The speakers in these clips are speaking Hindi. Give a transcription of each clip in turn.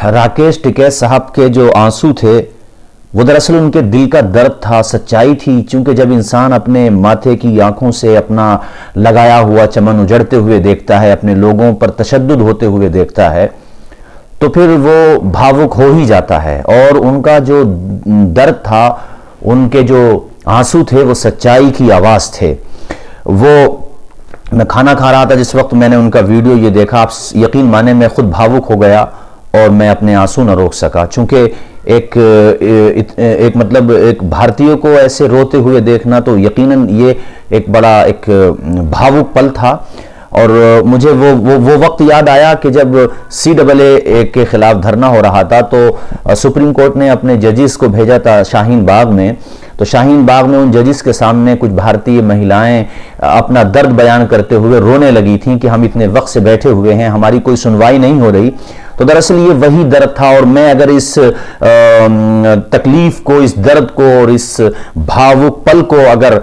राकेश टिकैत साहब के जो आंसू थे वो दरअसल उनके दिल का दर्द था, सच्चाई थी। क्योंकि जब इंसान अपने माथे की आंखों से अपना लगाया हुआ चमन उजड़ते हुए देखता है, अपने लोगों पर तशद्दुद होते हुए देखता है, तो फिर वो भावुक हो ही जाता है। और उनका जो दर्द था, उनके जो आंसू थे, वो सच्चाई की आवाज़ थे। वो मैं खाना खा रहा था जिस वक्त मैंने उनका वीडियो ये देखा, आप यकीन माने मैं खुद भावुक हो गया और मैं अपने आंसू न रोक सका। चूंकि एक मतलब एक भारतीय को ऐसे रोते हुए देखना तो यकीनन ये एक बड़ा एक भावुक पल था। और मुझे वो वक्त याद आया कि जब CAA के खिलाफ धरना हो रहा था तो सुप्रीम कोर्ट ने अपने जजेस को भेजा था शाहीन बाग में। तो शाहीन बाग में उन जजेस के सामने कुछ भारतीय महिलाएं अपना दर्द बयान करते हुए रोने लगी थीं कि हम इतने वक्त से बैठे हुए हैं, हमारी कोई सुनवाई नहीं हो रही। तो दरअसल ये वही दर्द था। और मैं अगर इस तकलीफ को, इस दर्द को और इस भावुक पल को अगर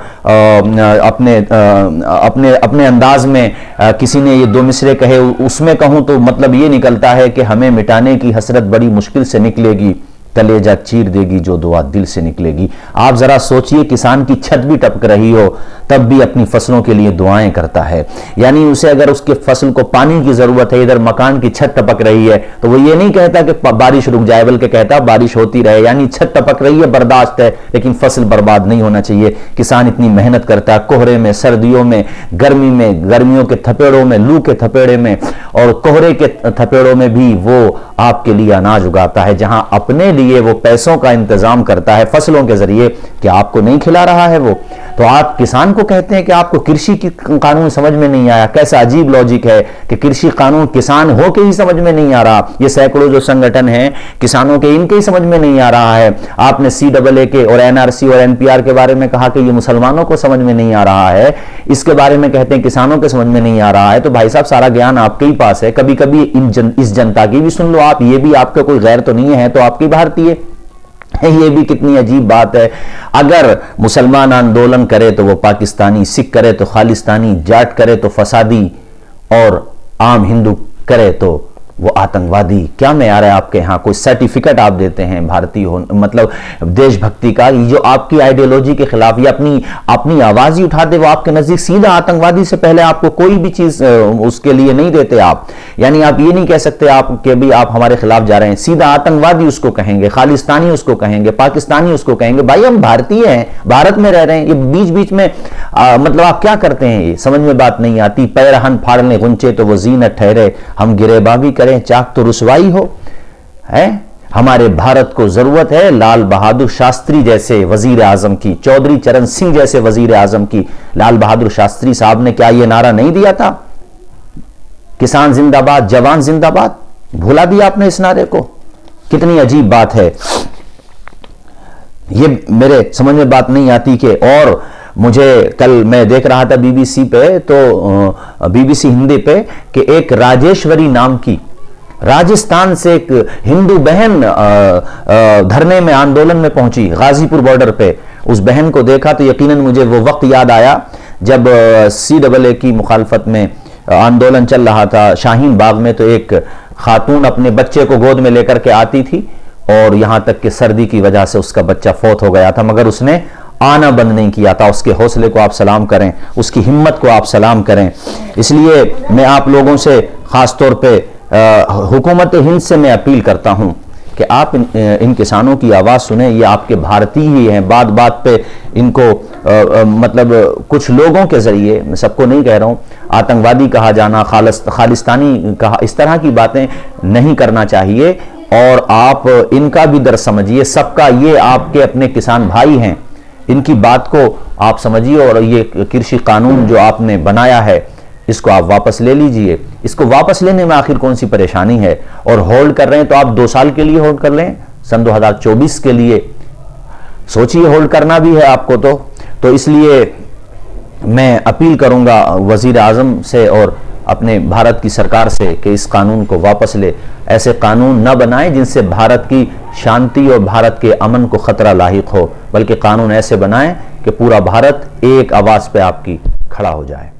अपने अंदाज में किसी ने ये दो मिसरे कहे उसमें कहूं तो मतलब ये निकलता है कि हमें मिटाने की हसरत बड़ी मुश्किल से निकलेगी, कलेजा चीर देगी जो दुआ दिल से निकलेगी। आप जरा सोचिए, किसान की छत भी टपक रही हो तब भी अपनी फसलों के लिए दुआएं करता है। यानी उसे अगर उसके फसल को पानी की जरूरत है, इधर मकान की छत टपक रही है, तो वो ये नहीं कहता कि बारिश रुक जाए, बल्कि कहता बारिश होती रहे। यानी छत टपक रही है, बर्दाश्त है, लेकिन फसल बर्बाद नहीं होना चाहिए। किसान इतनी मेहनत करता है, कोहरे में, सर्दियों में, गर्मी में, गर्मियों के थपेड़ों में, लू के थपेड़े में और कोहरे के थपेड़ों में भी वो आपके लिए अनाज उगाता है। जहां अपने लिए वो पैसों का इंतजाम करता है फसलों के जरिए, कि आपको नहीं खिला रहा है वो, तो आप किसान को कहते हैं कि आपको कृषि की कानून समझ में नहीं आया। कैसा अजीब लॉजिक है कि कृषि कानून किसान हो के ही समझ में नहीं आ रहा। ये सैकड़ों जो संगठन हैं किसानों के, इनके ही समझ में नहीं आ रहा है। आपने CAA के और NRC और NPR के बारे में कहा कि ये मुसलमानों को समझ में नहीं आ रहा है, इसके बारे में कहते हैं किसानों के समझ में नहीं आ रहा है। तो भाई साहब, सारा ज्ञान आपके ही पास है। कभी कभी इस जनता की भी सुन लो आप, ये भी आपका कोई गैर तो नहीं है, तो आपकी भारतीय है। ये भी कितनी अजीब बात है। अगर मुसलमान आंदोलन करे तो वो पाकिस्तानी, सिख करे तो खालिस्तानी, जाट करे तो फसादी और आम हिंदू करे तो वो आतंकवादी। क्या में आ रहा है आपके यहाँ? कोई सर्टिफिकेट आप देते हैं भारतीय हो, मतलब देशभक्ति का, जो आपकी आइडियोलॉजी के खिलाफ या अपनी आवाज ही उठा दे, वो आपके नजदीक सीधा आतंकवादी से पहले आपको कोई भी चीज उसके लिए नहीं देते आप। यानी आप ये नहीं कह सकते आप कि भी आप हमारे खिलाफ जा रहे हैं, सीधा आतंकवादी उसको कहेंगे, खालिस्तानी उसको कहेंगे, पाकिस्तानी उसको कहेंगे। भाई हम भारतीय हैं, भारत में रह रहे हैं। ये बीच बीच में मतलब आप क्या करते हैं, ये समझ में बात नहीं आती। पैरहन फाड़ने गुंचे तो वो जीनत ठहरे, हम गिरेबाबी करें चाक तो रुसवाई हो। है हमारे भारत को जरूरत है लाल बहादुर शास्त्री जैसे वजीर आजम की, चौधरी चरण सिंह जैसे वजीर आजम की। लाल बहादुर शास्त्री साहब ने क्या ये नारा नहीं दिया था, किसान जिंदाबाद, जवान जिंदाबाद? भुला दिया आपने इस नारे को? कितनी अजीब बात है ये, मेरे समझ में बात नहीं आती। कि और मुझे कल मैं देख रहा था BBC पे, तो BBC हिंदी पे, कि एक राजेश्वरी नाम की राजस्थान से एक हिंदू बहन धरने में, आंदोलन में पहुंची गाजीपुर बॉर्डर पे। उस बहन को देखा तो यकीनन मुझे वो वक्त याद आया जब CAA की मुखालफत में आंदोलन चल रहा था शाहीन बाग में। तो एक खातून अपने बच्चे को गोद में लेकर के आती थी और यहां तक कि सर्दी की वजह से उसका बच्चा फौत हो गया था, मगर उसने आना बंद नहीं किया था। उसके हौसले को आप सलाम करें, उसकी हिम्मत को आप सलाम करें। इसलिए मैं आप लोगों से खास तौर पे हुकूमत हिंद से मैं अपील करता हूं कि आप इन किसानों की आवाज़ सुने। ये आपके भारतीय ही हैं। बात बात पे इनको मतलब कुछ लोगों के जरिए, मैं सबको नहीं कह रहा हूं, आतंकवादी कहा जाना, खालिस्तानी कहा, इस तरह की बातें नहीं करना चाहिए। और आप इनका भी दर्द समझिए, सबका। ये आपके अपने किसान भाई हैं, इनकी बात को आप समझिए। और ये कृषि कानून जो आपने बनाया है, इसको आप वापस ले लीजिए। इसको वापस लेने में आखिर कौन सी परेशानी है? और होल्ड कर रहे हैं तो आप 2 साल के लिए होल्ड कर लें, सन 2024 के लिए सोचिए, होल्ड करना भी है आपको। तो इसलिए मैं अपील करूंगा वजीर आजम से और अपने भारत की सरकार से कि इस कानून को वापस ले। ऐसे कानून न बनाएं जिनसे भारत की शांति और भारत के अमन को खतरा लाहिक हो, बल्कि कानून ऐसे बनाएं कि पूरा भारत एक आवाज पे आपकी खड़ा हो जाए।